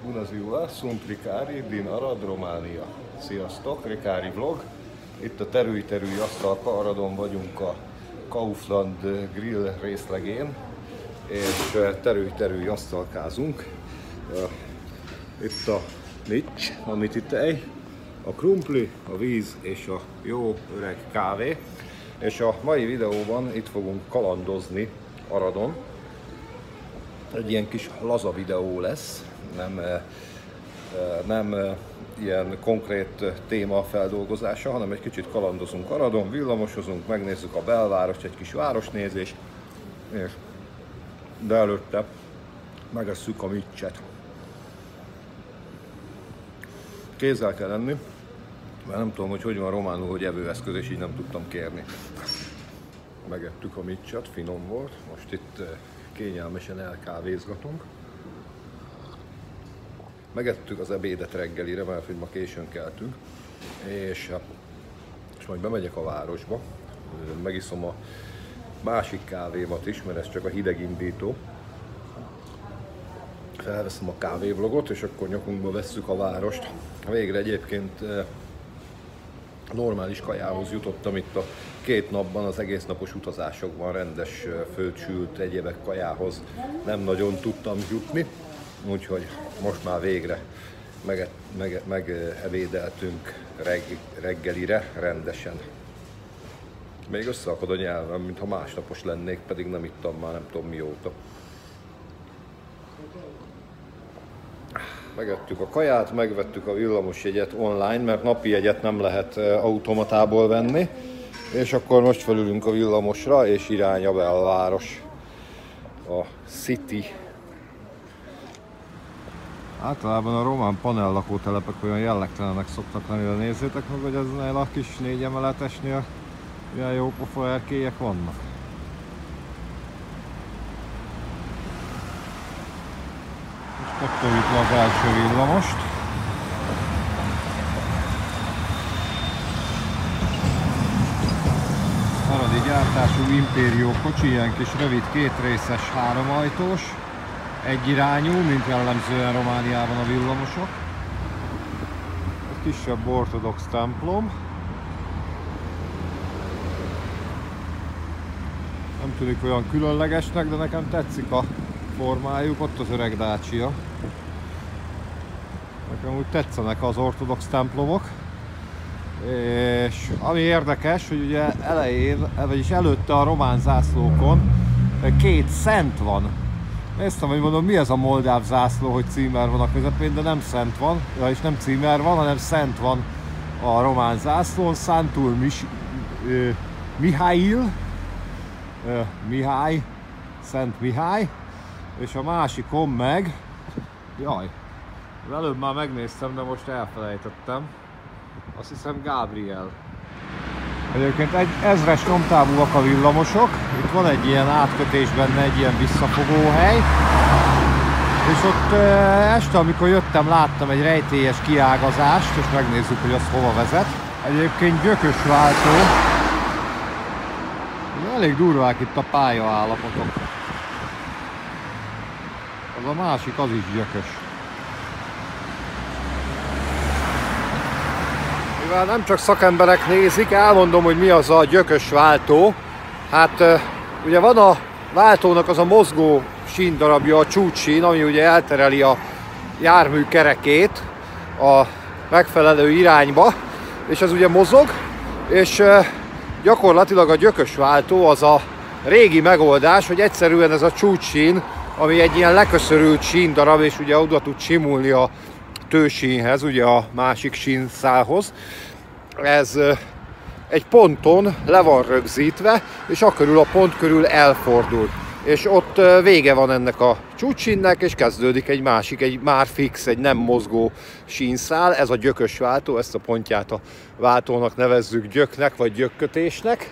Bună ziua, sunt Ricari din Arad, Románia. Sziasztok, Ricari vlog. Itt a Terülj asztalka, Aradon vagyunk a Kaufland grill részlegén, és terülj asztalkázunk. Itt a nics, amit itt a krumpli, a víz és a jó öreg kávé. És a mai videóban itt fogunk kalandozni Aradon. Egy ilyen kis laza videó lesz, nem ilyen konkrét téma feldolgozása, hanem egy kicsit kalandozunk Aradon, villamosozunk, megnézzük a belvárost, egy kis városnézés, de előtte megesszük a micset. Kézzel kell enni, mert nem tudom, hogy van románul, hogy evőeszköz, és így nem tudtam kérni. Megettük a micset, finom volt, most itt kényelmesen elkávézgatunk. Megettük az ebédet reggelire, mert hogy ma későn keltünk, és majd bemegyek a városba, megiszom a másik kávémat is, mert ez csak a hidegindító. Felveszem a kávévlogot, és akkor nyakunkba vesszük a várost. Végre egyébként normális kajához jutottam itt a 2 napban, az egész napos utazásokban, rendes főtt, sült, egyébek kajához nem nagyon tudtam jutni, úgyhogy most már végre megevédeltünk reggelire rendesen. Még összeakad a nyelvem, mintha másnapos lennék, pedig nem ittam már nem tudom mióta. Megettük a kaját, megvettük a villamosjegyet online, mert napi jegyet nem lehet automatából venni. És akkor most felülünk a villamosra, és irány a belváros, a City. Általában a román panellakótelepek olyan jellegtelenek szoktak lenni, de nézzétek meg, hogy eznél a kis 4 emeletesnél ilyen jó pofa erkélyek vannak. Most kapcsoljuk le az első villamost. Aradi gyártású Imperial kocsi, ilyen kis rövid, 2 részes, 3 ajtós, egyirányú, mint jellemzően Romániában a villamosok. Egy kisebb ortodox templom. Nem tűnik olyan különlegesnek, de nekem tetszik a formájuk. Ott az öreg Dacia. Nekem úgy tetszenek az ortodox templomok. És ami érdekes, hogy ugye elején, vagyis előtte a román zászlókon 2 szent van. Néztem, hogy mondom, mi ez a moldáv zászló, hogy címer van a közepén, de nem szent van, és nem címer van, hanem szent van a román zászlón. Santul Mihály, Szent Mihály, és a másikon meg, jaj, előbb már megnéztem, de most elfelejtettem. Azt hiszem Gabriel. Egyébként 1000-es nyomtávúak a villamosok. Itt van egy ilyen átkötés benne, egy ilyen visszafogóhely. És ott este, amikor jöttem, láttam egy rejtélyes kiágazást, és megnézzük, hogy az hova vezet. Egyébként gyökös váltó. Elég durvák itt a pályaállapotok. Az a másik, az is gyökös. Mivel nem csak szakemberek nézik, elmondom, hogy mi az a gyökös váltó. Hát ugye van a váltónak az a mozgó síndarabja, a csúcssín, ami ugye eltereli a jármű kerekét a megfelelő irányba, és ez ugye mozog, és gyakorlatilag a gyökös váltó az a régi megoldás, hogy egyszerűen ez a csúcssín, ami egy ilyen leköszörült síndarab, és ugye oda tud simulni a tősínhez, ugye a másik sínszálhoz. Ez egy ponton le van rögzítve, és akörül a pont körül elfordul. És ott vége van ennek a csúcssínnek, és kezdődik egy másik, egy már fix, egy nem mozgó sínszál. Ez a gyökös váltó, ezt a pontját a váltónak nevezzük gyöknek, vagy gyökkötésnek.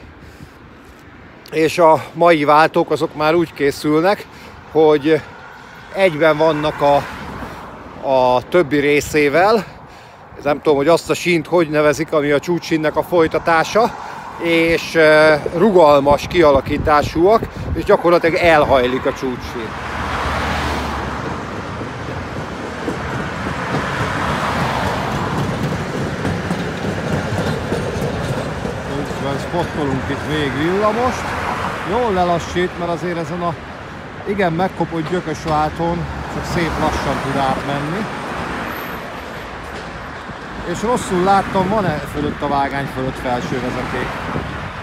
És a mai váltók azok már úgy készülnek, hogy egyben vannak a többi részével. Nem tudom, hogy azt a sínt hogy nevezik, ami a csúcssínnek a folytatása, és rugalmas kialakításúak, és gyakorlatilag elhajlik a csúcssín. spottolunk itt még villamost. Jól lelassít, mert azért ezen a igen megkopott gyökösváltón csak szép lassan tud átmenni. És rosszul láttam, van-e fölött a vágány fölött felső vezeték.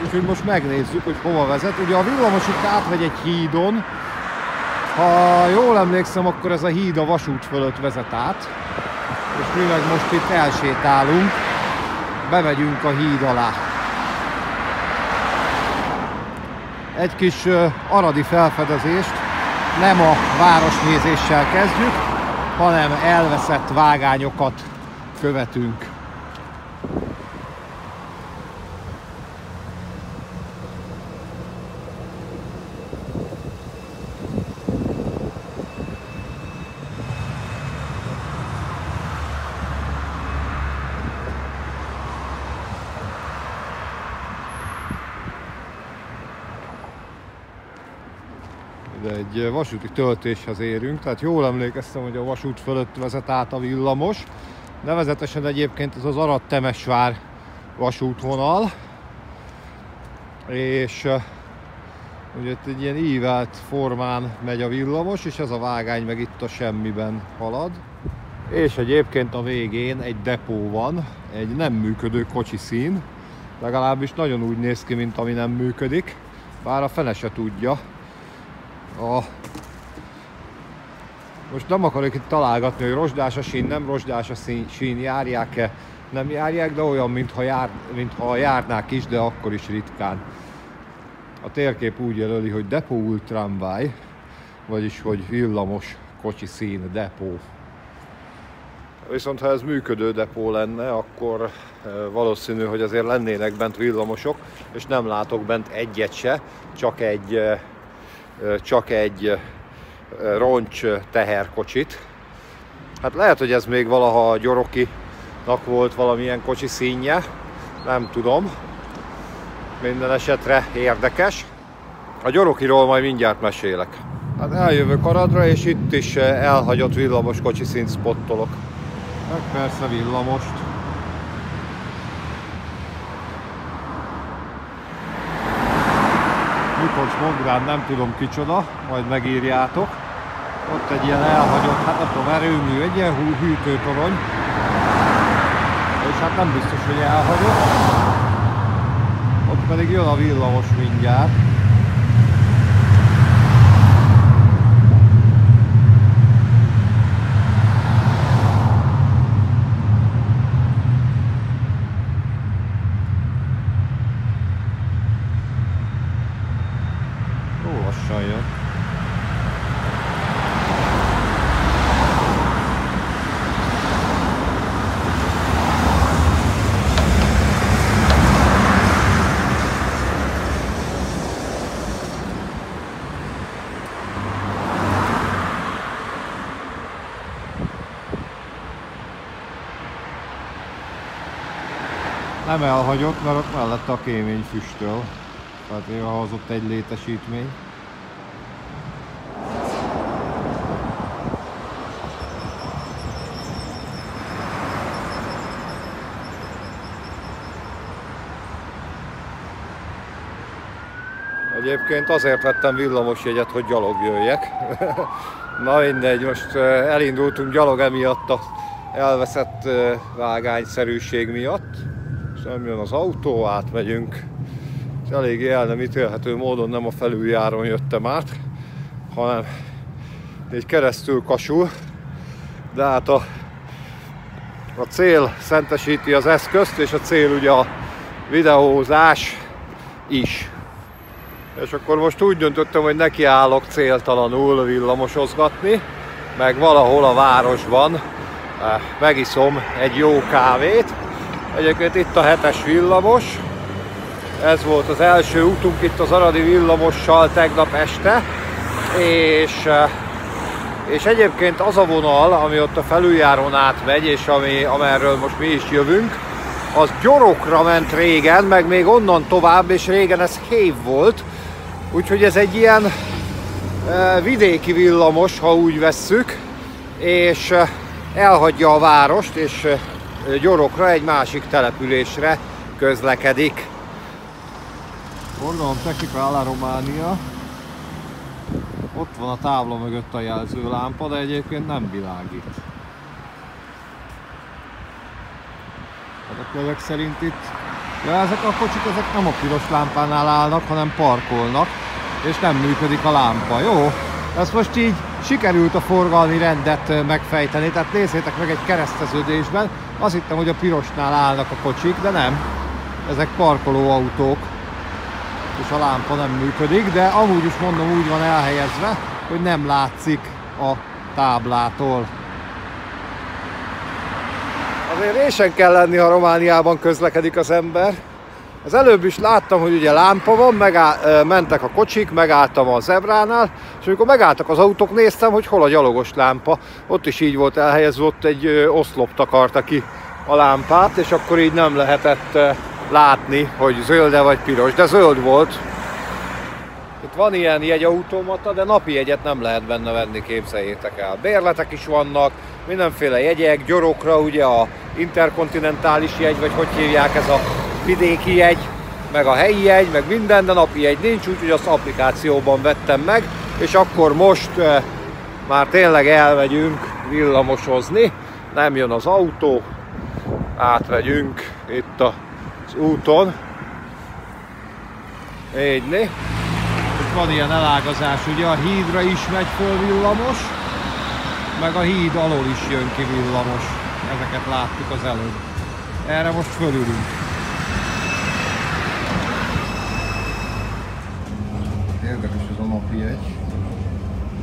Úgyhogy most megnézzük, hogy hova vezet. Ugye a villamos itt átmegy egy hídon. Ha jól emlékszem, akkor ez a híd a vasút fölött vezet át. És mi meg most itt elsétálunk, bemegyünk a híd alá. Egy kis aradi felfedezést, nem a városnézéssel kezdjük, hanem elveszett vágányokat követünk. De egy vasúti töltéshez érünk, tehát jól emlékeztem, hogy a vasút fölött vezet át a villamos. Nevezetesen egyébként ez az Arad-Temesvár vasútvonal, és ugye itt egy ilyen ívelt formán megy a villamos, és ez a vágány meg itt a semmiben halad. És egyébként a végén egy depó van, egy nem működő kocsiszín, legalábbis nagyon úgy néz ki, mint ami nem működik, bár a fene se tudja. Most nem akarok itt találgatni, hogy rozsdás a sín, nem rozsdás a sín, járják-e, nem járják, de olyan, mintha járnák is, de akkor is ritkán. A térkép úgy jelöli, hogy depó tramvaj, vagyis hogy villamos kocsi szín depó. Viszont ha ez működő depó lenne, akkor valószínű, hogy azért lennének bent villamosok, és nem látok bent egyet se, csak egy roncs teherkocsit. Hát lehet, hogy ez még valaha a Gyorokinak volt valamilyen kocsi színje, nem tudom. Minden esetre érdekes. A Gyorokiról majd mindjárt mesélek. Hát eljövök Aradra, és itt is elhagyott villamos kocsi színt spottolok. Meg persze villamost. Miskolc-Modrán, nem tudom kicsoda, majd megírjátok. Ott egy ilyen elhagyott, hát nem tudom, erőmű, egy ilyen hűtőtorony. És hát nem biztos, hogy elhagyott. Ott pedig jön a villamos mindjárt. Lassan jön. Nem elhagyott, mert ott mellett a kémény füstöl. Tehát ő hozott egy létesítmény. Egyébként azért vettem villamosjegyet, hogy gyalog jöjjek. Na mindegy, most elindultunk gyalog emiatt a elveszett vágányszerűség miatt. És nem jön az autó, átmegyünk. És eléggé el nem ítélhető módon nem a felüljáron jöttem át, hanem így keresztül Kasul. De hát a cél szentesíti az eszközt, és a cél ugye a videózás is. És akkor most úgy döntöttem, hogy nekiállok céltalanul villamosozgatni, meg valahol a városban megiszom egy jó kávét. Egyébként itt a 7-es villamos. Ez volt az első útunk itt az aradi villamossal tegnap este. És egyébként az a vonal, ami ott a felüljárón átmegy, és amerről most mi is jövünk, az Gyorokra ment régen, meg még onnan tovább, és régen ez Hév volt. Úgyhogy ez egy ilyen vidéki villamos, ha úgy vesszük, és elhagyja a várost, és Gyorokra, egy másik településre közlekedik. Forgalomtechnika alla Romania. Ott van a tábla mögött a jelzőlámpa, de egyébként nem világít. Hát ezek szerint itt, ja, ezek a kocsik ezek nem a piros lámpánál állnak, hanem parkolnak, és nem működik a lámpa. Jó, ezt most így sikerült a forgalmi rendet megfejteni, tehát nézzétek meg egy kereszteződésben. Azt hittem, hogy a pirosnál állnak a kocsik, de nem. Ezek parkoló autók, és a lámpa nem működik, de amúgy is mondom, úgy van elhelyezve, hogy nem látszik a táblától. Azért résen kell lenni, ha Romániában közlekedik az ember. Az előbb is láttam, hogy ugye lámpa van, mentek a kocsik, megálltam a zebránál, és amikor megálltak az autók, néztem, hogy hol a gyalogos lámpa. Ott is így volt elhelyezve, ott egy oszlop takarta ki a lámpát, és akkor így nem lehetett látni, hogy zöld-e vagy piros, de zöld volt. Itt van ilyen jegyautomata, de napi jegyet nem lehet benne venni, képzeljétek el. Bérletek is vannak, mindenféle jegyek, gyorokra, ugye a interkontinentális jegy, vagy hogy hívják, ez a vidéki jegy, meg a helyi jegy, meg minden, de napi jegy nincs, úgyhogy azt applikációban vettem meg, és akkor most már tényleg elmegyünk villamosozni, nem jön az autó, átvegyünk itt az úton. Így. Itt van ilyen elágazás, ugye a hídra is megy föl villamos, meg a híd alól is jön ki villamos. Ezeket láttuk az előbb. Erre most fölülünk. Érdekes ez a napi jegy.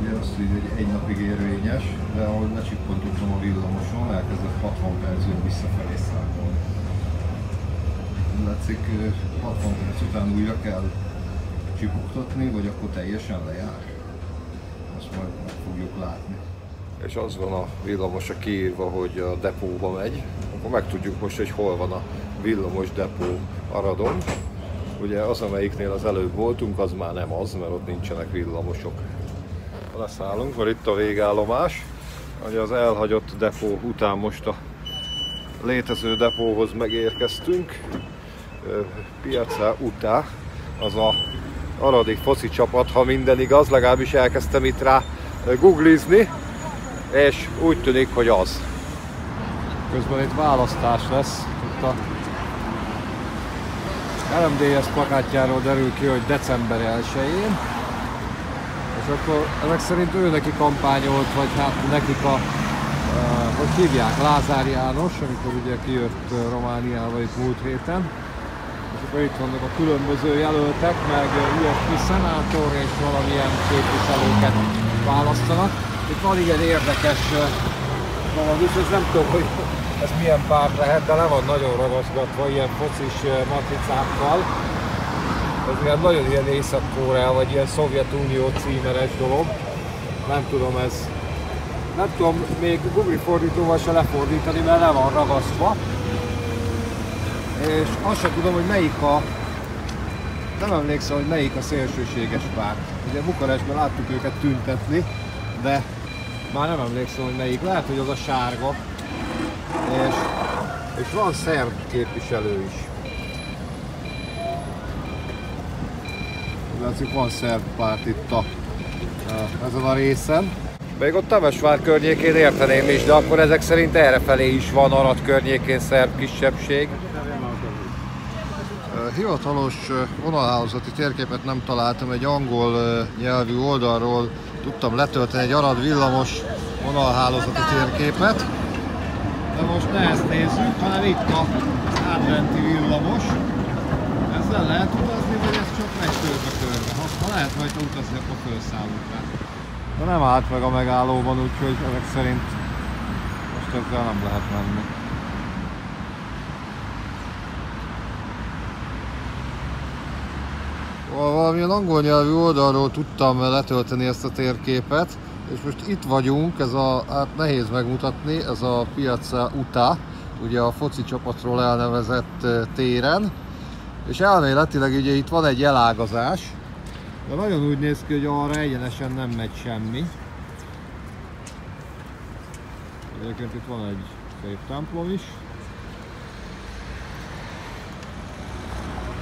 Ugye azt így, hogy egy napig érvényes, de ahogy lecsippantottam a villamoson, elkezdett 60 percig visszafelé számolni. Látszik, 60 perc után újra kell csipogtatni, vagy akkor teljesen lejár. Azt majd meg fogjuk látni. És az van a villamosra kiírva, hogy a depóba megy. Akkor megtudjuk most, hogy hol van a villamos depó Aradon. Ugye az, amelyiknél az előbb voltunk, az már nem az, mert ott nincsenek villamosok. Leszállunk, mert itt a végállomás. Ugye az elhagyott depó után most a létező depóhoz megérkeztünk. Piaca Uta, az a aradi foci csapat, ha minden igaz, legalábbis elkezdtem itt rá googlizni, és úgy tűnik, hogy az. Közben itt választás lesz. Itt a RMDS plakátjáról derül ki, hogy december 1-én. És akkor ezek szerint ő neki kampányolt, vagy hát nekik a, hogy hívják, Lázár János, amikor ugye kijött Romániába itt múlt héten. És akkor itt vannak a különböző jelöltek, meg ilyesmi szenátor és valamilyen képviselőket választanak. Itt van ilyen érdekes valami, ez nem tudom, hogy ez milyen párt lehet, de le van nagyon ragaszgatva ilyen focis matricákkal. Ez ilyen nagyon ilyen Észak-Korea, vagy ilyen Szovjetunió címeres dolog. Nem tudom, ez... Nem tudom még Google fordítóval se lefordítani, mert le van ragasztva. És azt sem tudom, hogy melyik a... Nem emlékszem, hogy melyik a szélsőséges párt. Ugye Bukarestben láttuk őket tüntetni, de már nem emlékszem, hogy melyik. Lehet, hogy az a sárga. És van szerb képviselő is. Látszik, van szerb párt itt ezen a részen. Még ott Temesvár környékén érteném is, de akkor ezek szerint errefelé is van Arad környékén szerb kisebbség. Hivatalos vonalhálózati térképet nem találtam, egy angol nyelvű oldalról tudtam letölteni egy Arad villamos vonalhálózati térképet. De most ne ezt nézzük, hanem itt az adventi villamos. Ezzel lehet utazni, vagy ez csak megy körbe-körbe? Ha lehet rajta utazni, akkor felszállunk rá. De nem állt meg a megállóban, úgyhogy ezek szerint most ezzel nem lehet menni. Valamilyen angol nyelvű oldalról tudtam letölteni ezt a térképet, és most itt vagyunk, ez a, hát nehéz megmutatni, ez a Piaca Uta, ugye a foci csapatról elnevezett téren, és elméletileg ugye itt van egy elágazás, de nagyon úgy néz ki, hogy arra egyenesen nem megy semmi. Egyébként itt van egy szép templom is.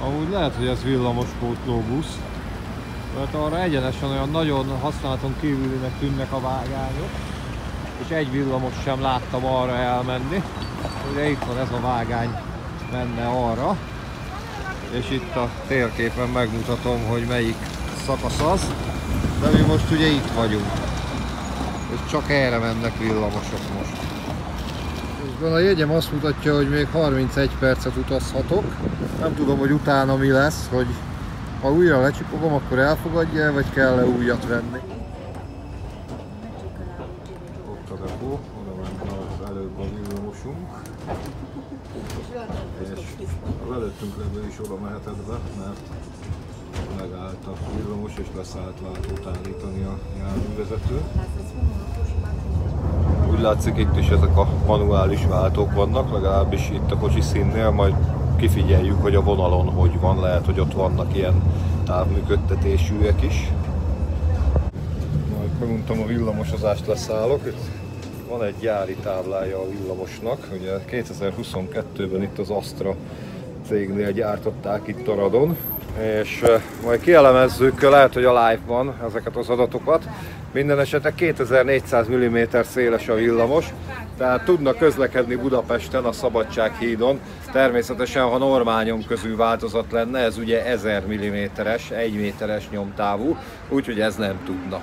Amúgy lehet, hogy ez villamos pótlóbusz, mert arra egyenesen olyan nagyon használaton kívülinek tűnnek a vágányok, és egy villamos sem láttam arra elmenni. Ugye itt van ez a vágány, menne arra, és itt a térképen megmutatom, hogy melyik szakasz az, de mi most ugye itt vagyunk, és csak erre mennek villamosok most. Közben a jegyem azt mutatja, hogy még 31 percet utazhatok. Nem tudom, hogy utána mi lesz, hogy ha újra lecsipogom, akkor elfogadja, vagy kell-e újat venni. Ott a depó, oda ment az előbb a villamosunk. És az előttünk levő is oda mehetett be, mert megállt a villamos és leszállt váltót állítani a járművezető. Úgy látszik, itt is ezek a manuális váltók vannak, legalábbis itt a kocsi színnél, majd kifigyeljük, hogy a vonalon hogy van, lehet, hogy ott vannak ilyen távműködtetésűek is. Majd megmondtam, a villamosozást leszállok. Itt van egy gyári táblája a villamosnak, ugye 2022-ben itt az Astra cégnél gyártották itt a Radon, és majd kielemezzük, lehet, hogy a live-ban ezeket az adatokat. Minden esetre 2400 mm széles a villamos, tehát tudna közlekedni Budapesten a Szabadsághídon. Természetesen, ha normálnyom közül változat lenne, ez ugye 1000 mm-es, 1 méteres nyomtávú, úgyhogy ez nem tudna.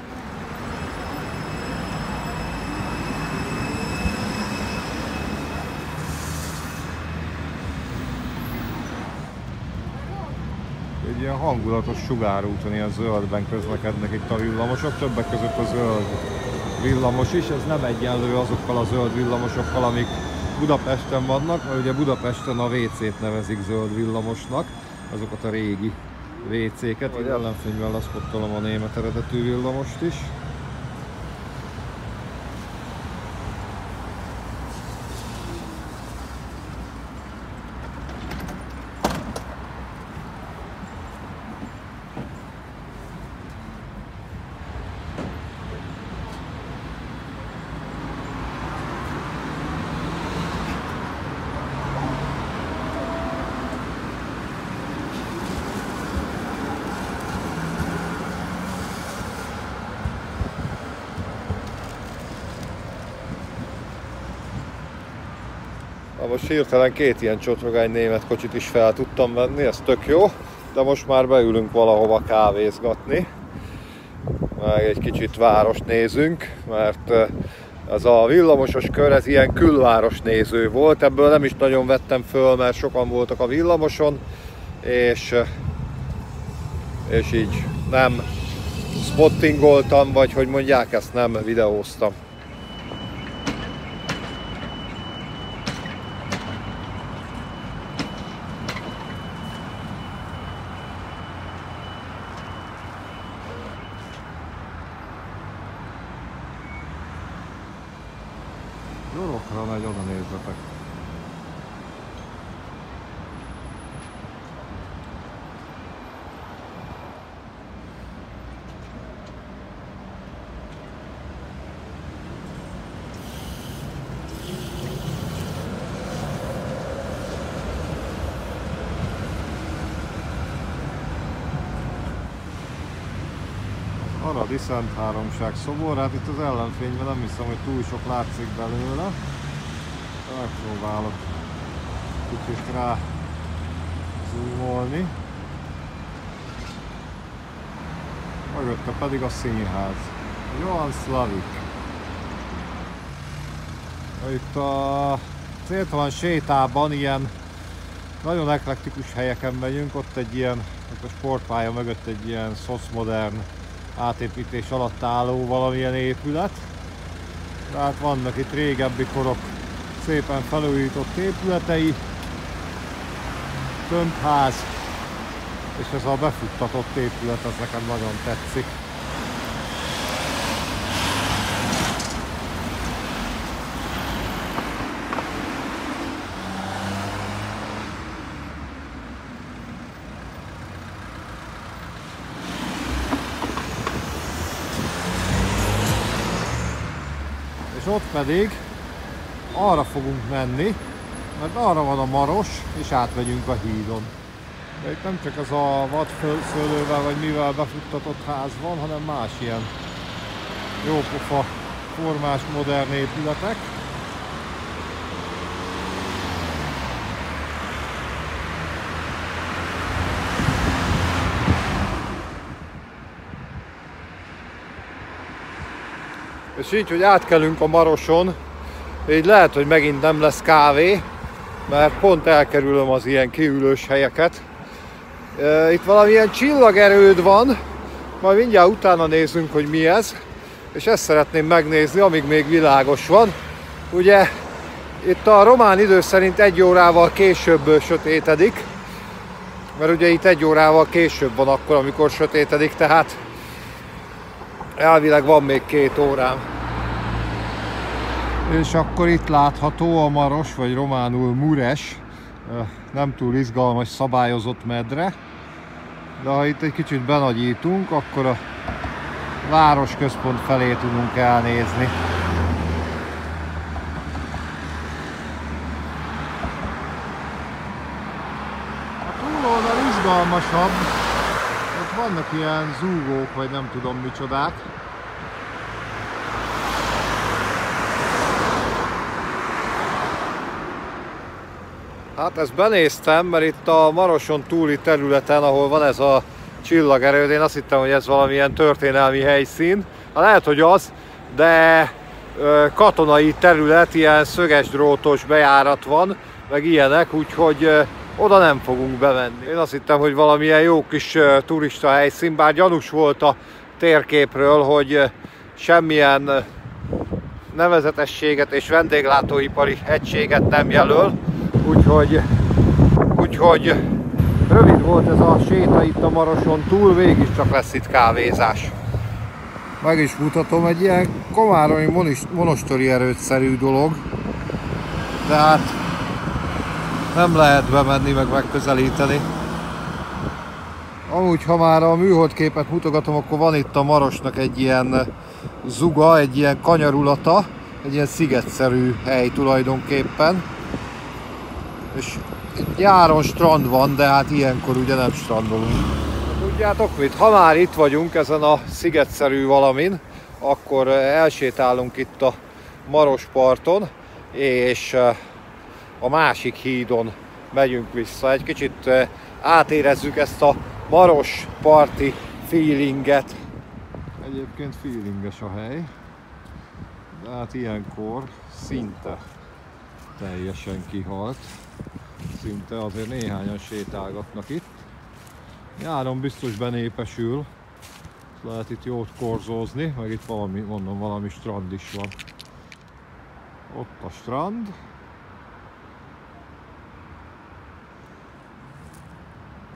Egy ilyen hangulatos sugárúton, ilyen zöldben közlekednek itt a villamosok, többek között a zöld villamos is, ez nem egyenlő azokkal a zöld villamosokkal, amik Budapesten vannak, mert ugye Budapesten a WC-t nevezik zöld villamosnak, azokat a régi WC-ket, vagy ellenfényben leszpottolom a német eredetű villamost is. Na most hirtelen két ilyen csotrogány német kocsit is fel tudtam venni, ez tök jó, de most már beülünk valahova kávézgatni. Meg egy kicsit várost nézünk, mert ez a villamosos kör, ez ilyen külváros néző volt, ebből nem is nagyon vettem föl, mert sokan voltak a villamoson, és így nem spottingoltam, vagy hogy mondják, ezt nem videóztam. Dorokra megy, oda nézzetek. Aradi Szent Háromság szobor, hát itt az ellenfényben nem hiszem, hogy túl sok látszik belőle. Megpróbálok kicsit rá zoomolni. Mögötte pedig a színház. Johann Slavik. Itt a céltalan sétában ilyen nagyon eklektikus helyeken megyünk, ott egy ilyen, ott a sportpálya mögött egy ilyen szocmodern átépítés alatt álló valamilyen épület. Tehát vannak itt régebbi korok szépen felújított épületei, tömbház, és ez a befuttatott épület, az nekem nagyon tetszik. És ott pedig arra fogunk menni, mert arra van a Maros, és átmegyünk a hídon. De itt nem csak ez a vadszőlővel vagy mivel befuttatott ház van, hanem más ilyen jópofa formás modern épületek. És így, hogy átkelünk a Maroson, így lehet, hogy megint nem lesz kávé, mert pont elkerülöm az ilyen kiülős helyeket. Itt valamilyen csillagerőd van, majd mindjárt utána nézzünk, hogy mi ez, és ezt szeretném megnézni, amíg még világos van. Ugye itt a román idő szerint 1 órával később sötétedik, mert ugye itt 1 órával később van akkor, amikor sötétedik, tehát elvileg van még 2 órám. És akkor itt látható a Maros, vagy románul Mureș, nem túl izgalmas szabályozott medre, de ha itt egy kicsit benagyítunk, akkor a városközpont felé tudunk elnézni. A túloldal izgalmasabb, ott vannak ilyen zúgók, vagy nem tudom micsodák. Hát ezt benéztem, mert itt a Maroson túli területen, ahol van ez a csillagerőd, én azt hittem, hogy ez valamilyen történelmi helyszín. Hát lehet, hogy az, de katonai terület, ilyen szögesdrótos bejárat van, meg ilyenek, úgyhogy oda nem fogunk bemenni. Én azt hittem, hogy valamilyen jó kis turista helyszín, bár gyanús volt a térképről, hogy semmilyen nevezetességet és vendéglátóipari egységet nem jelöl. Úgyhogy rövid volt ez a séta itt a Maroson túl, végig csak lesz itt kávézás. Meg is mutatom, egy ilyen komáromi monostori erődszerű dolog, de hát nem lehet bemenni, meg megközelíteni. Amúgy, ha már a műholdképet mutogatom, akkor van itt a Marosnak egy ilyen zuga, egy ilyen kanyarulata, egy ilyen szigetszerű hely tulajdonképpen. És itt nyáron strand van, de hát ilyenkor ugye nem strandolunk. Tudjátok mit? Ha már itt vagyunk ezen a szigetszerű valamin, akkor elsétálunk itt a Maros parton, és a másik hídon megyünk vissza. Egy kicsit átérezzük ezt a Maros parti feelinget. Egyébként feelinges a hely, de hát ilyenkor szinte teljesen kihalt. Szinte azért néhányan sétálgatnak itt. Nyáron biztos benépesül, lehet itt jót korzózni, meg itt valami, mondom, valami strand is van. Ott a strand.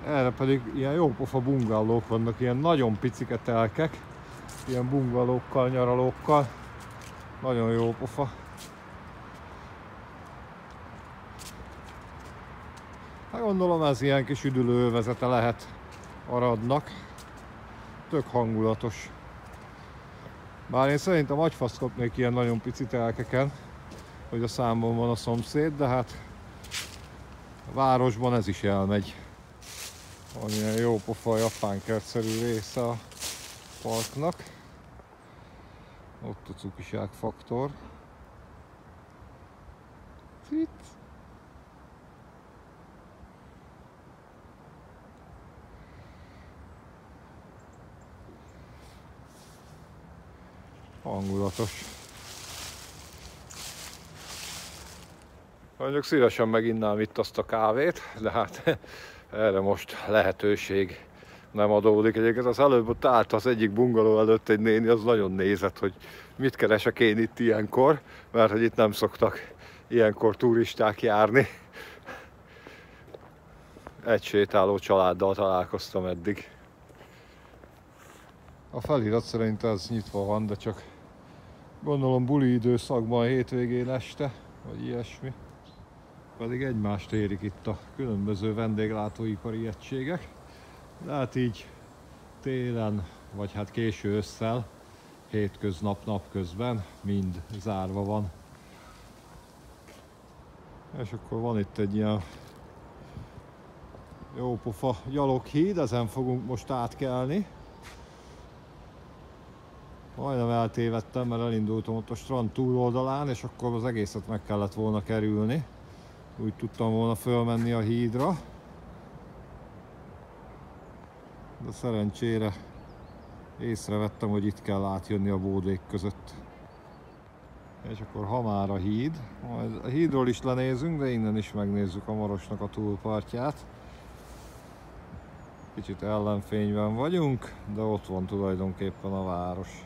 Erre pedig ilyen jópofa bungallók vannak, ilyen nagyon picike telkek, ilyen bungalókkal, nyaralókkal. Nagyon jópofa. Hát gondolom ez ilyen kis üdülőövezete lehet Aradnak. Tök hangulatos. Bár én szerintem agyfaszt kapnék ilyen nagyon pici telkeken, hogy a számban van a szomszéd, de hát a városban ez is elmegy. Van ilyen jó pofa japánkertszerű része a parknak. Ott a cukiság faktor. Itt. Hangulatos. Mondjuk szívesen meginnám itt azt a kávét, de hát erre most lehetőség nem adódik. Egyébként az előbb ott állt az egyik bungaló előtt egy néni, az nagyon nézett, hogy mit keresek én itt ilyenkor, mert hogy itt nem szoktak ilyenkor turisták járni. Egy sétáló családdal találkoztam eddig. A felirat szerint ez nyitva van, de csak gondolom buli időszakban, hétvégén este, vagy ilyesmi. Pedig egymást érik itt a különböző vendéglátóipari egységek. De hát így télen, vagy hát késő ősszel, hétköznap, napközben mind zárva van. És akkor van itt egy ilyen Jó pofa gyaloghíd, ezen fogunk most átkelni. Majdnem eltévedtem, mert elindultam ott a strand túloldalán, és akkor az egészet meg kellett volna kerülni. Úgy tudtam volna fölmenni a hídra. De szerencsére észrevettem, hogy itt kell átjönni a bódék között. És akkor ha már a híd, majd a hídról is lenézünk, de innen is megnézzük a Marosnak a túlpartját. Kicsit ellenfényben vagyunk, de ott van tulajdonképpen a város.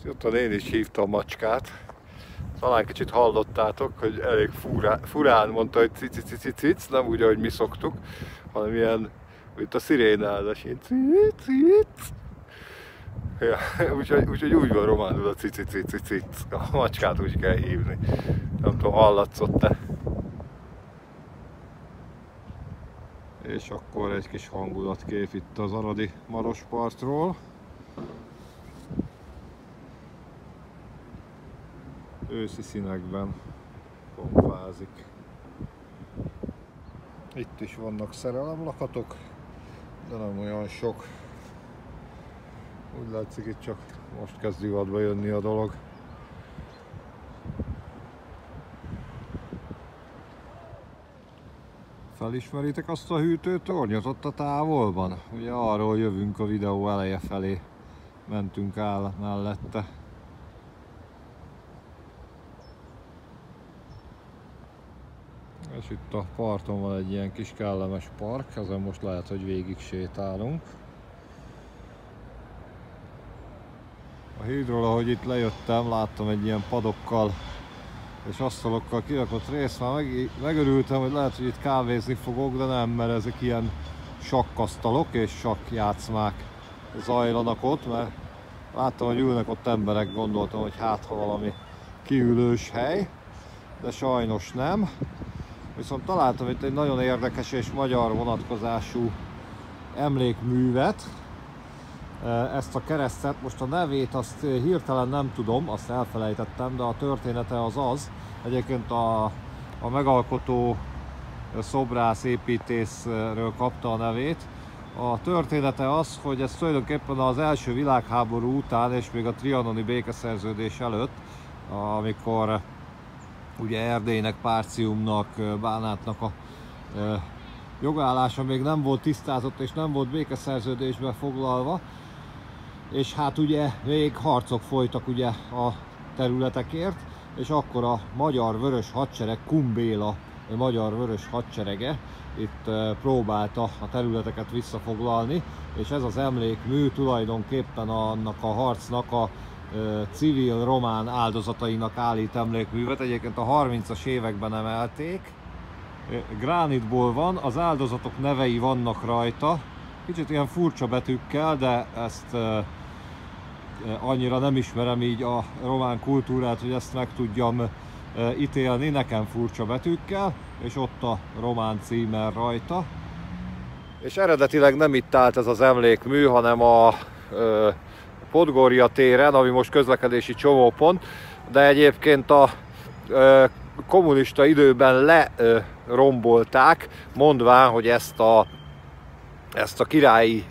Ottan én is hívtam a macskát. Talán kicsit hallottátok, hogy elég furán mondta, hogy cic, nem úgy, ahogy mi szoktuk, hanem ilyen, mint a szirénázás, ilyen cic. Ja, úgyhogy úgy van románul a cic. A macskát úgy kell hívni. Nem tudom, hallatszott-e? És akkor egy kis hangulatkép itt az aradi Marospartról. Őszi színekben pompázik. Itt is vannak szerelemlakatok, de nem olyan sok. Úgy látszik, itt csak most kezd divatba jönni a dolog. Felismeritek azt a hűtőtornyot ott a távolban? Ugye arról jövünk a videó eleje felé. Mentünk el mellette. És itt a parton van egy ilyen kis kellemes park, ezen most lehet, hogy végig sétálunk. A hídról, ahogy itt lejöttem, láttam egy ilyen padokkal és asztalokkal kirakott részt, már megörültem, hogy lehet, hogy itt kávézni fogok, de nem, mert ezek ilyen sakkasztalok és sakkjátszmák zajlanak ott, mert láttam, hogy ülnek ott emberek, gondoltam, hogy hát ha valami kiülős hely, de sajnos nem. Viszont találtam itt egy nagyon érdekes és magyar vonatkozású emlékművet. Ezt a keresztet, most a nevét azt hirtelen nem tudom, azt elfelejtettem, de a története az az. Egyébként a megalkotó szobrász építészről kapta a nevét. A története az, hogy ez tulajdonképpen az első világháború után és még a trianoni békeszerződés előtt, amikor ugye Erdélynek, Párciumnak, Bánátnak a jogállása még nem volt tisztázott és nem volt békeszerződésbe foglalva, és hát ugye még harcok folytak ugye a területekért, és akkor a Magyar Vörös Hadsereg, Kun Béla Magyar Vörös Hadserege itt próbálta a területeket visszafoglalni, és ez az emlékmű tulajdonképpen annak a harcnak a civil román áldozatainak állít emlékművet. Egyébként a 30-as években emelték. Gránitból van, az áldozatok nevei vannak rajta. Kicsit ilyen furcsa betűkkel, de ezt annyira nem ismerem így a román kultúrát, hogy ezt meg tudjam ítélni. Nekem furcsa betűkkel, és ott a román címer rajta. És eredetileg nem itt állt ez az emlékmű, hanem a Podgorja téren, ami most közlekedési csomópont, de egyébként a kommunista időben lerombolták, mondván, hogy ezt a királyi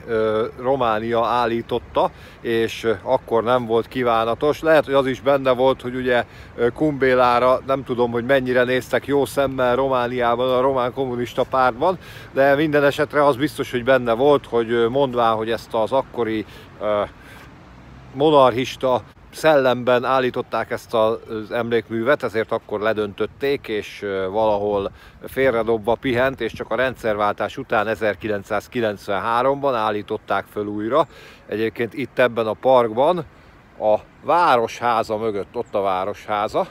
Románia állította, és akkor nem volt kívánatos. Lehet, hogy az is benne volt, hogy ugye Kun Bélára nem tudom, hogy mennyire néztek jó szemmel Romániában, a román kommunista pártban, de minden esetre az biztos, hogy benne volt, hogy mondván, hogy ezt az akkori monarchista szellemben állították ezt az emlékművet, ezért akkor ledöntötték, és valahol félredobva pihent, és csak a rendszerváltás után 1993-ban állították föl újra. Egyébként itt ebben a parkban, a Városháza mögött, ott a Városháza,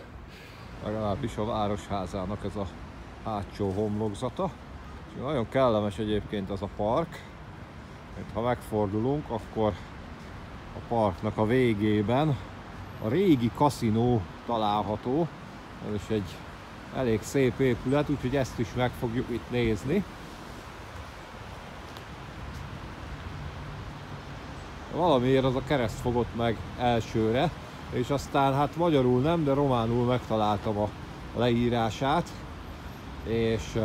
legalábbis a Városházának ez a hátsó homlokzata, és Nagyon kellemes egyébként az a park, mert ha megfordulunk, akkor a parknak a végében a régi kaszinó található. Ez is egy elég szép épület, úgyhogy ezt is meg fogjuk itt nézni. Valamiért az a kereszt fogott meg elsőre, és aztán hát magyarul nem, de románul megtaláltam a leírását, és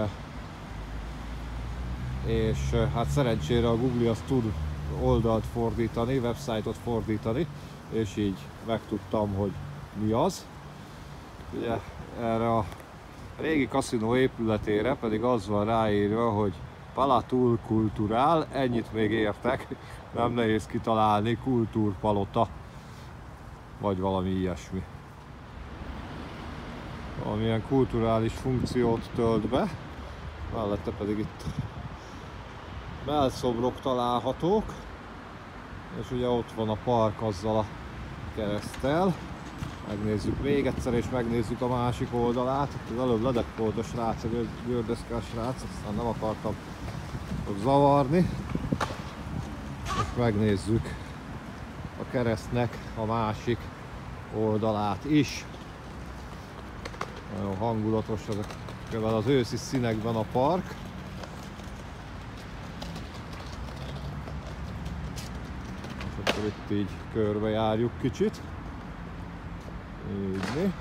hát szerencsére a Google az tud oldalt fordítani, websájtot fordítani, és így megtudtam, hogy mi az. Ugye erre a régi kaszinó épületére pedig az van ráírva, hogy Palatul Kulturál, ennyit még értek, nem nehéz kitalálni, kultúrpalota, vagy valami ilyesmi. Valamilyen kulturális funkciót tölt be, mellette pedig itt mellszobrok találhatók, és ugye ott van a park azzal a kereszttel. Megnézzük még egyszer, és megnézzük a másik oldalát. Az előbb ledekkolt a srác, a gördeszkás srác, aztán nem akartam zavarni. És megnézzük a keresztnek a másik oldalát is. Nagyon hangulatos ezekben az őszi színekben a park. És akkor itt így körbejárjuk kicsit. Így.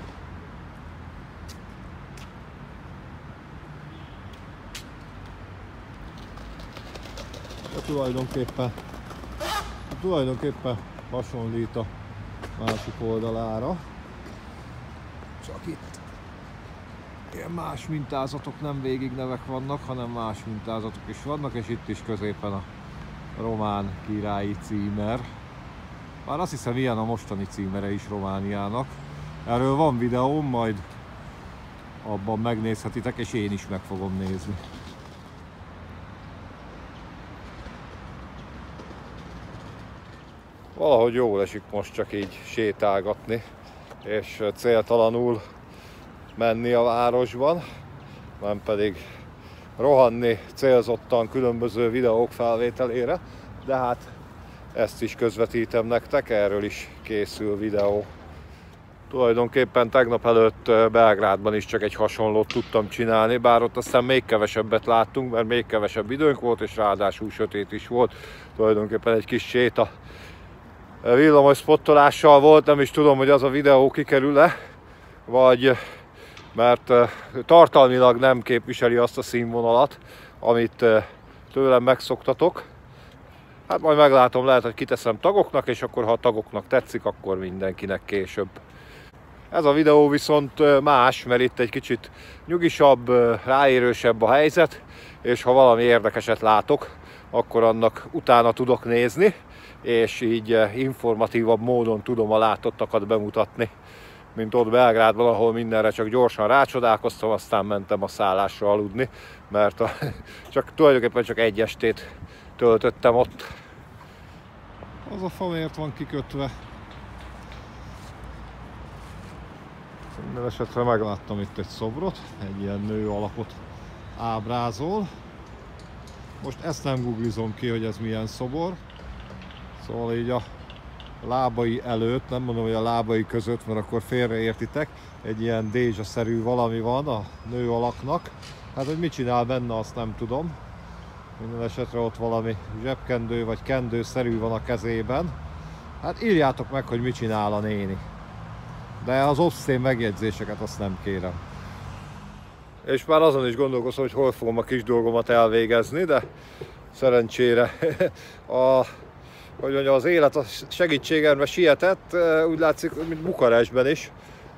Tulajdonképpen hasonlít a másik oldalára. Csak itt ilyen más mintázatok, nem végig nevek vannak, hanem más mintázatok is vannak, és itt is középen a román királyi címer. Már azt hiszem, ilyen a mostani címere is Romániának. Erről van videóm, majd abban megnézhetitek, és én is meg fogom nézni. Valahogy jól esik most csak így sétálgatni, és céltalanul menni a városban, nem pedig rohanni célzottan különböző videók felvételére, de hát ezt is közvetítem nektek, erről is készül videó. Tulajdonképpen tegnap előtt Belgrádban is csak egy hasonlót tudtam csinálni, bár ott aztán még kevesebbet láttunk, mert még kevesebb időnk volt, és ráadásul sötét is volt. Tulajdonképpen egy kis séta villamos spottolással volt, nem is tudom, hogy az a videó kikerül-e, vagy mert tartalmilag nem képviseli azt a színvonalat, amit tőlem megszoktatok. Hát majd meglátom, lehet, hogy kiteszem tagoknak, és akkor ha a tagoknak tetszik, akkor mindenkinek később. Ez a videó viszont más, mert itt egy kicsit nyugisabb, ráérősebb a helyzet, és ha valami érdekeset látok, akkor annak utána tudok nézni, és így informatívabb módon tudom a látottakat bemutatni, mint ott Belgrádban, ahol mindenre csak gyorsan rácsodálkoztam, aztán mentem a szállásra aludni, mert tulajdonképpen csak egy estét töltöttem ott. Az a fa miért van kikötve? Minden esetre megláttam itt egy szobrot, egy ilyen nő alakot ábrázol. Most ezt nem googlizom ki, hogy ez milyen szobor. Szóval így a lábai előtt, nem mondom, hogy a lábai között, mert akkor félreértitek, egy ilyen dézsa-szerű valami van a nő alaknak. Hát, hogy mit csinál benne, azt nem tudom. Minden esetre ott valami zsebkendő vagy kendő-szerű van a kezében. Hát írjátok meg, hogy mit csinál a néni. De az obszén megjegyzéseket azt nem kérem. És már azon is gondolkozom, hogy hol fogom a kis dolgomat elvégezni, de szerencsére az élet a segítségemre sietett, úgy látszik, mint Bukarestben is.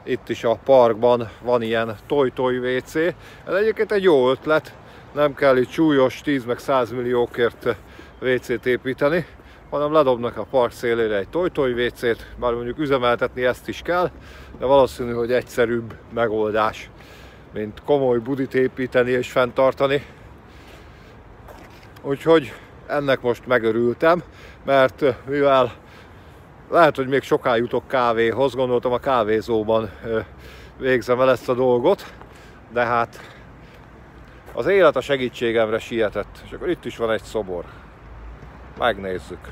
Itt is a parkban van ilyen toj-toj WC. Ez egyébként egy jó ötlet, nem kell itt súlyos 10 meg 100 milliókért WC-t építeni, hanem ledobnak a park szélére egy toj-toj WC-t, bár mondjuk üzemeltetni ezt is kell, de valószínű, hogy egyszerűbb megoldás, mint komoly budit építeni és fenntartani. Úgyhogy ennek most megörültem, mert mivel lehet, hogy még soká jutok kávéhoz, gondoltam a kávézóban végzem el ezt a dolgot, de hát Az élet a segítségemre sietett, és akkor itt is van egy szobor. Megnézzük.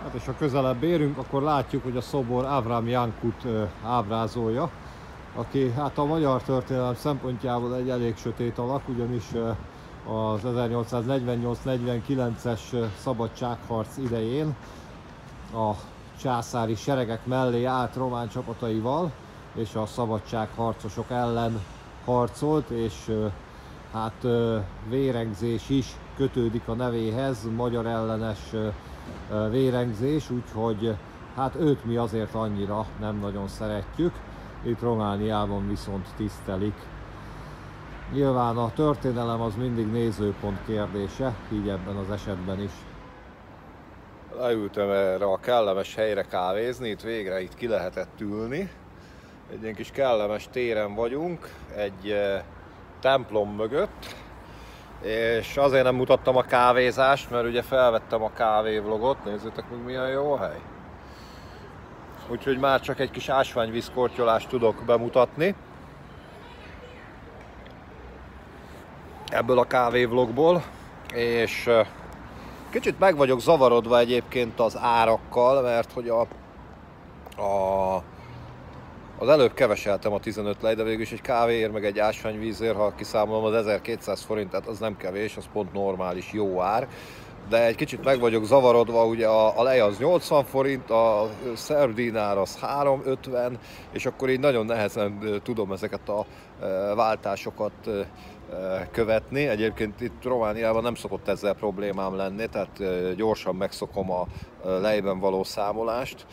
Hát és ha közelebb érünk, akkor látjuk, hogy a szobor Avram Jankut ábrázolja, aki hát a magyar történelem szempontjából egy elég sötét alak, ugyanis az 1848-49-es szabadságharc idején a császári seregek mellé állt román csapataival, és a szabadságharcosok ellen harcolt, és hát vérengzés is kötődik a nevéhez, magyar ellenes vérengzés, úgyhogy hát őt mi azért annyira nem nagyon szeretjük, itt Romániában viszont tisztelik. Nyilván a történelem az mindig nézőpont kérdése, így ebben az esetben is. Leültem erre a kellemes helyre kávézni, itt ki lehetett ülni. Egy ilyen kis kellemes téren vagyunk, egy templom mögött, és azért nem mutattam a kávézást, mert ugye felvettem a kávévlogot, nézzétek meg milyen jó a hely. Úgyhogy már csak egy kis ásványvízkortyolást tudok bemutatni ebből a kávévlogból, és kicsit meg vagyok zavarodva egyébként az árakkal, mert hogy az előbb keveseltem a 15 lej, de végül is egy kávéért meg egy ásványvízért, ha kiszámolom, az 1200 forint, tehát az nem kevés, az pont normális, jó ár. De egy kicsit meg vagyok zavarodva, ugye a lej az 80 forint, a szerb dinár az 3,50, és akkor így nagyon nehezen tudom ezeket a váltásokat követni. Egyébként itt Romániában nem szokott ezzel problémám lenni, tehát gyorsan megszokom a lejben való számolást.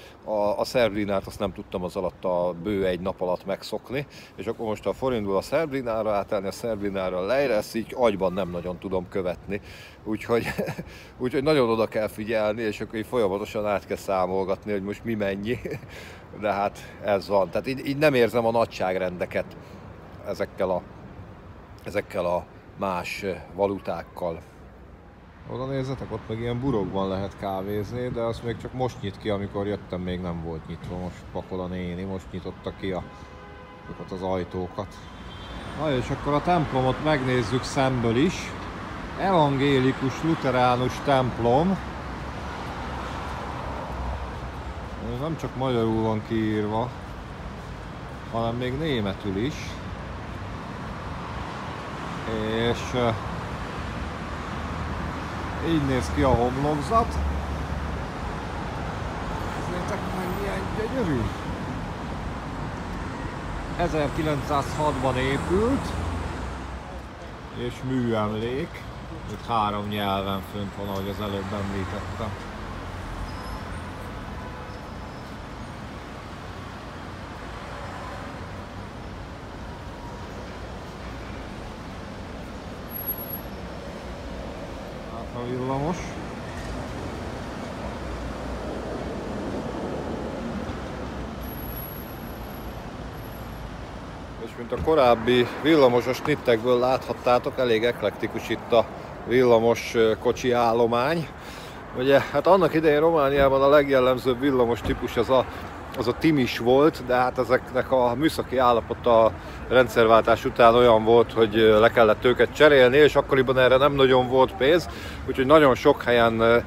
A szerb dinárt azt nem tudtam az alatt a bő egy nap alatt megszokni, és akkor most a forintból a szerb dinárra átállni, a szerb dinárra a lejre, ezt így agyban nem nagyon tudom követni. Úgyhogy nagyon oda kell figyelni, és akkor így folyamatosan át kell számolgatni, hogy most mi mennyi. De hát ez van. Tehát így nem érzem a nagyságrendeket ezekkel a más valutákkal. Oda nézzetek, ott meg ilyen burokban lehet kávézni, de azt még csak most nyit ki, amikor jöttem, még nem volt nyitva. Most pakol a néni, most nyitotta ki az ajtókat. Na és akkor a templomot megnézzük szemből is. Evangélikus luteránus templom. Ez nem csak magyarul van kiírva, hanem még németül is. És így néz ki a homlokzat. Nézzétek meg, milyen gyönyörű! 1906-ban épült, és műemlék. Itt 3 nyelven fönt van, ahogy az előbb említettem. A villamos. És mint a korábbi villamosos snittekből láthattátok, elég eklektikus itt a villamos kocsi állomány. Ugye, hát annak idején Romániában a legjellemzőbb villamos típus az a Timis volt, de hát ezeknek a műszaki állapota a rendszerváltás után olyan volt, hogy le kellett őket cserélni, és akkoriban erre nem nagyon volt pénz, úgyhogy nagyon sok helyen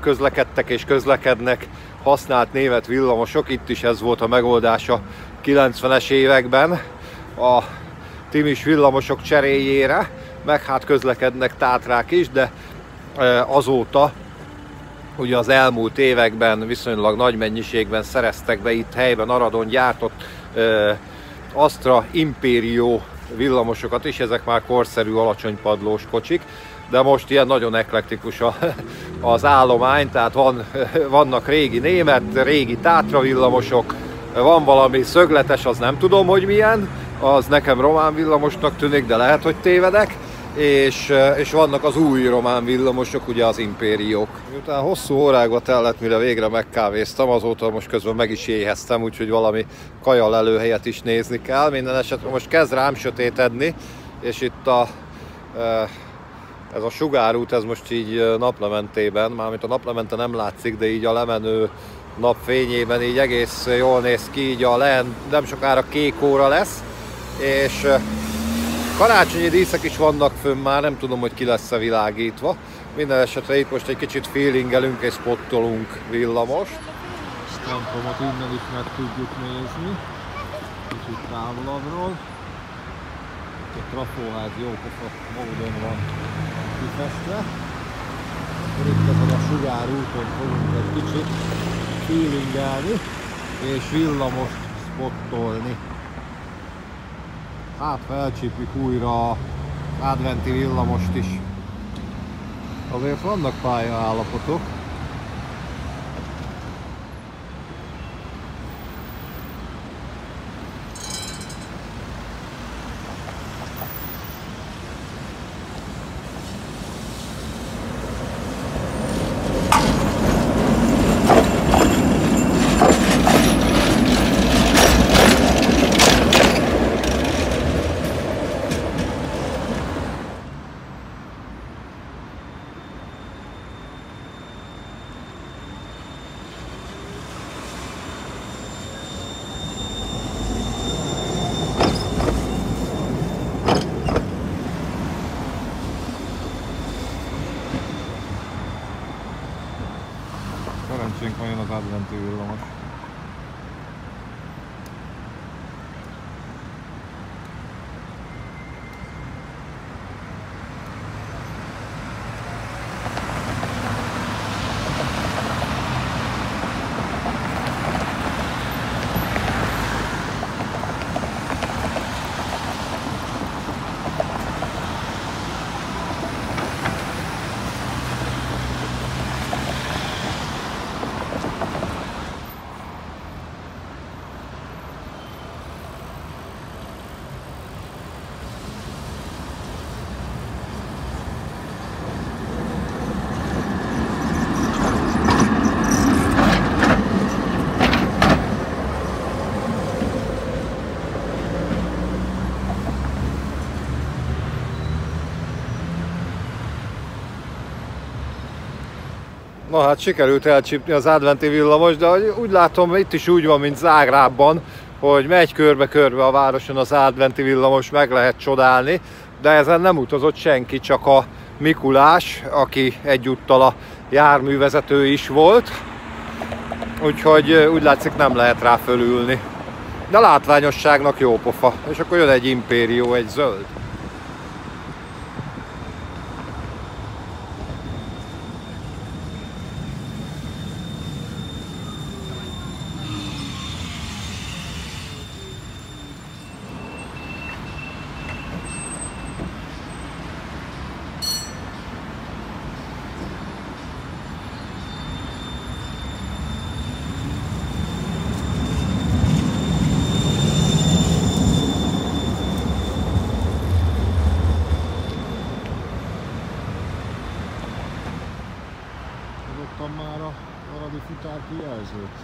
közlekedtek és közlekednek használt német villamosok. Itt is ez volt a megoldása 90-es években a Timis villamosok cseréjére, meg hát közlekednek tátrák is, de azóta ugye az elmúlt években viszonylag nagy mennyiségben szereztek be itt helyben Aradon gyártott Astra Imperio villamosokat is, ezek már korszerű alacsonypadlós kocsik, de most ilyen nagyon eklektikus az állomány, tehát vannak régi német, régi tátra villamosok, van valami szögletes, az nem tudom, hogy milyen, az nekem román villamosnak tűnik, de lehet, hogy tévedek. És vannak az új román villamosok, ugye az Impériók. Miután hosszú órákba tellett, mire végre megkávéztam, azóta most közben meg is éheztem, úgyhogy valami kajalelőhelyet is nézni kell. Minden esetre most kezd rám sötétedni, és itt ez a sugárút, ez most így naplementében, mármint a naplemente nem látszik, de így a lemenő napfényében így egész jól néz ki, így a len nem sokára kék óra lesz, és Karácsonyi díszek is vannak fönn már, nem tudom, hogy ki lesz-e világítva. Minden esetre itt most egy kicsit feelingelünk és spottolunk villamost. Templomot innen is meg tudjuk nézni, kicsit távolabbról. A trafóház jó pofa módon van kifestve. Akkor itt ezen a sugárúton fogunk egy kicsit feelingelni és villamost spottolni. Hát felcsípjük újra az adventi villamost is. Azért vannak pályaállapotok. Szerencsénk van, jön az adventi villamos. Na hát sikerült elcsípni az adventi villamos, de úgy látom, itt is úgy van, mint Zágrábban, hogy megy körbe-körbe a városon az adventi villamos, meg lehet csodálni, de ezen nem utazott senki, csak a Mikulás, aki egyúttal a járművezető is volt, úgyhogy úgy látszik, nem lehet rá fölülni. De a látványosságnak jó pofa, és akkor jön egy Impérió, egy zöld. Adottam már a valami futárkijelzőt.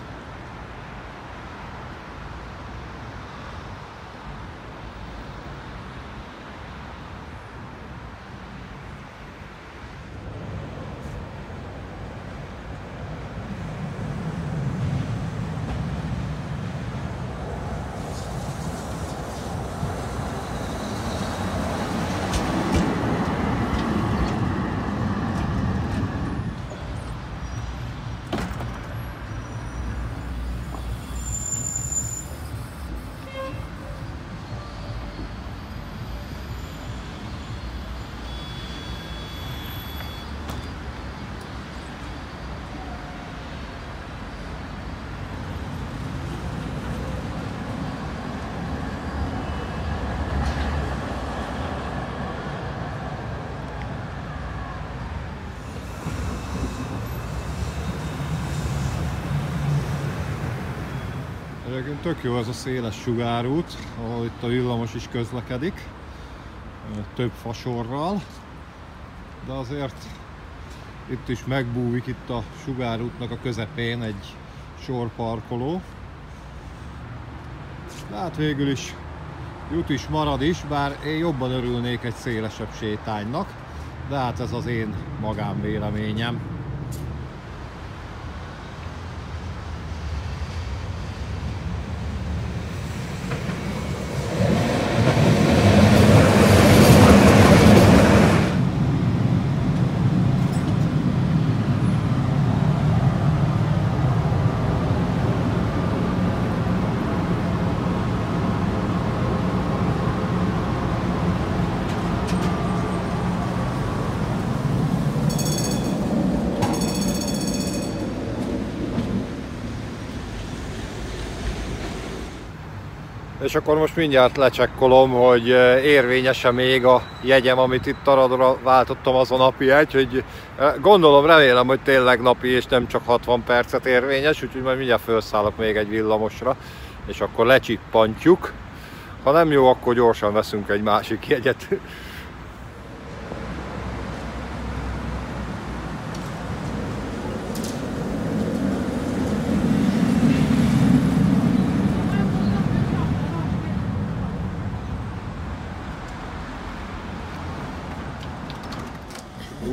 Egyébként tök jó ez a széles sugárút, ahol itt a villamos is közlekedik, több fasorral, de azért itt is megbúvik itt a sugárútnak a közepén egy sorparkoló. De hát végül is jut is, marad is, bár én jobban örülnék egy szélesebb sétánynak, de hát ez az én magánvéleményem. És akkor most mindjárt lecsekkolom, hogy érvényes-e még a jegyem, amit itt Aradra váltottam, az a napi jegy, hogy gondolom, remélem, hogy tényleg napi és nem csak 60 percet érvényes, úgyhogy majd mindjárt felszállok még egy villamosra, és akkor lecsippantjuk. Ha nem jó, akkor gyorsan veszünk egy másik jegyet.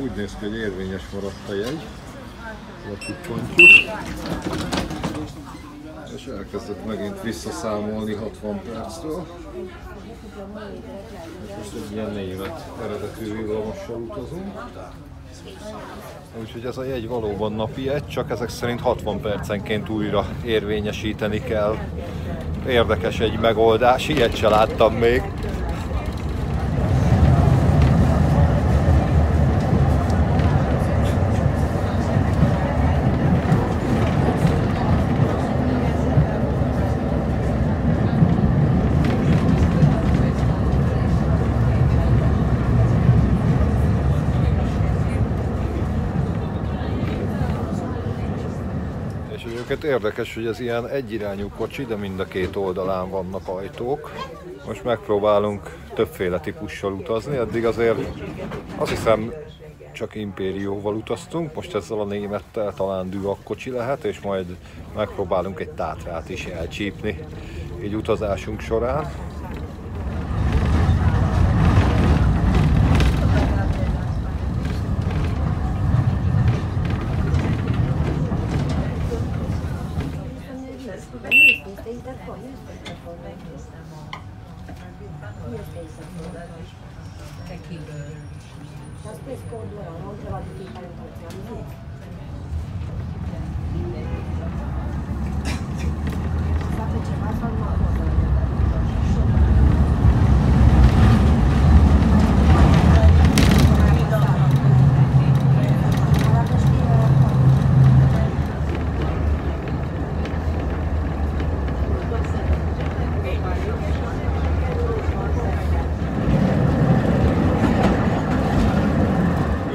Úgy néz ki, hogy érvényes maradt a jegy. Lecsippantjuk. És elkezdett megint visszaszámolni 60 perctől. Most egy ilyen német eredetű villamossal utazunk. Úgyhogy ez a jegy valóban napi jegy, csak ezek szerint 60 percenként újra érvényesíteni kell. Érdekes egy megoldás, ilyet se láttam még. Érdekes, hogy ez ilyen egyirányú kocsi, de mind a két oldalán vannak ajtók. Most megpróbálunk többféle típussal utazni, eddig azért azt hiszem csak Impérióval utaztunk, most ezzel a némettel talán Duak kocsi lehet, és majd megpróbálunk egy Tátrát is elcsípni így utazásunk során.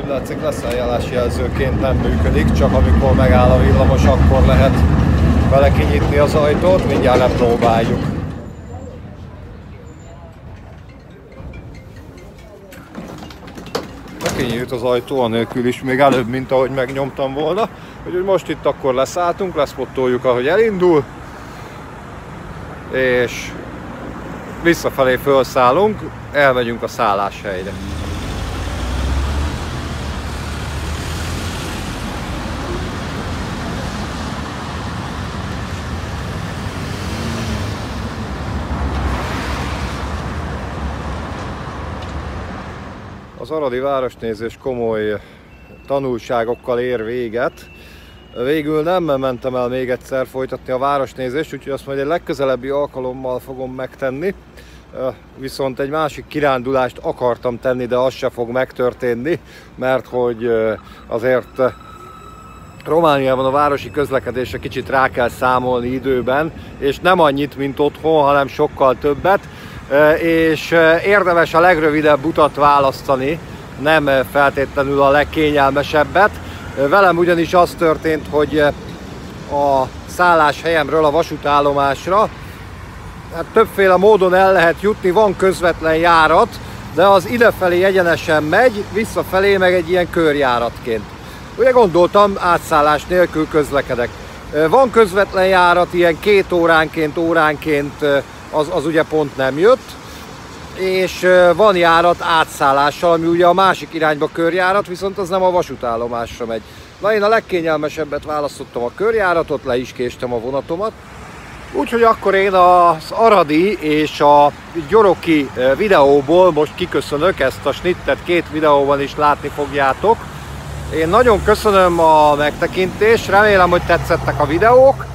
Látszik, leszállás jelzőként nem működik, csak amikor megáll a villamos, akkor lehet vele kinyitni az ajtót, mindjárt lepróbáljuk. Kinyílt az ajtó anélkül is, még előbb, mint ahogy megnyomtam volna. Úgyhogy most itt akkor leszálltunk, leszpottoljuk, ahogy elindul, és visszafelé felszállunk, elmegyünk a szálláshelyre. Az aradi városnézés komoly tanulságokkal ér véget. Végül nem mentem el még egyszer folytatni a városnézést, úgyhogy azt majd egy legközelebbi alkalommal fogom megtenni. Viszont egy másik kirándulást akartam tenni, de az se fog megtörténni, mert hogy azért Romániában a városi közlekedésre kicsit rá kell számolni időben, és nem annyit, mint otthon, hanem sokkal többet. És érdemes a legrövidebb utat választani, nem feltétlenül a legkényelmesebbet. Velem ugyanis az történt, hogy a szálláshelyemről a vasútállomásra többféle módon el lehet jutni, van közvetlen járat, de az idefelé egyenesen megy, visszafelé meg egy ilyen körjáratként. Ugye gondoltam, átszállás nélkül közlekedek. Van közvetlen járat, ilyen 2 óránként az ugye pont nem jött, és van járat átszállással, ami ugye a másik irányba körjárat, viszont az nem a vasútállomásra megy. Na, én a legkényelmesebbet választottam, a körjáratot, le is késtem a vonatomat. Úgyhogy akkor én az aradi és a gyoroki videóból most kiköszönök, ezt a snittet 2 videóban is látni fogjátok. Én nagyon köszönöm a megtekintést, remélem, hogy tetszettek a videók.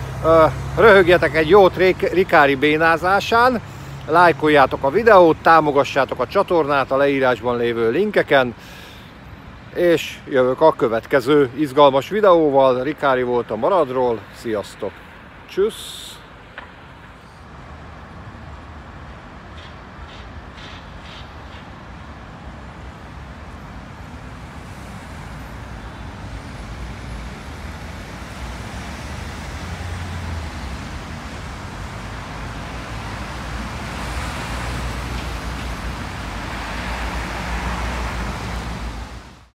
Röhögjetek egy jót Rikári bénázásán, lájkoljátok a videót, támogassátok a csatornát a leírásban lévő linkeken, és jövök a következő izgalmas videóval. Rikári volt a Maradról, sziasztok! Tschüss!